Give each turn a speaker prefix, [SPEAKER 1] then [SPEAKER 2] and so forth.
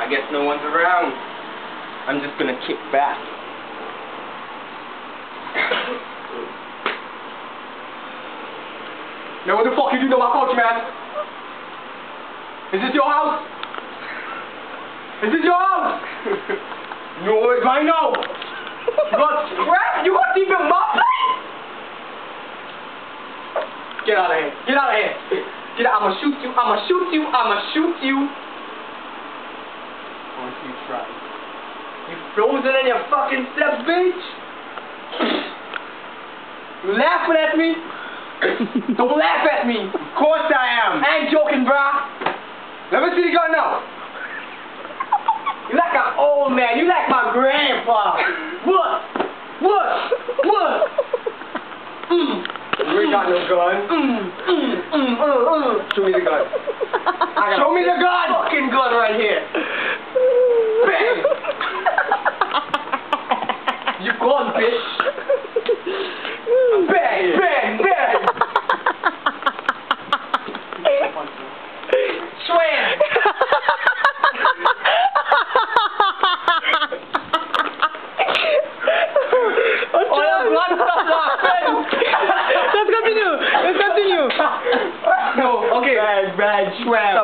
[SPEAKER 1] I guess no one's around. I'm just gonna kick back. Now what the fuck you doing on my couch, man? Is this your house? Is this your house? No, it's mine now. You got scrap? You got even my place? Get out of here. Get out of here. Get out. I'ma shoot you. I'ma shoot you. I'ma shoot you. Once you try. You frozen in your fucking steps, bitch. You laughing at me? Don't laugh at me. Of course I am. I ain't joking, brah. Let me see the gun now. You like an old man. You like my grandpa. What? You ain't got no gun. Show me the gun. Show me the gun. Fucking gun right here. Bang. You gone, bitch. Bang, bang, bang. Swam.
[SPEAKER 2] Let's continue.
[SPEAKER 1] No, okay.
[SPEAKER 2] Bad, swam.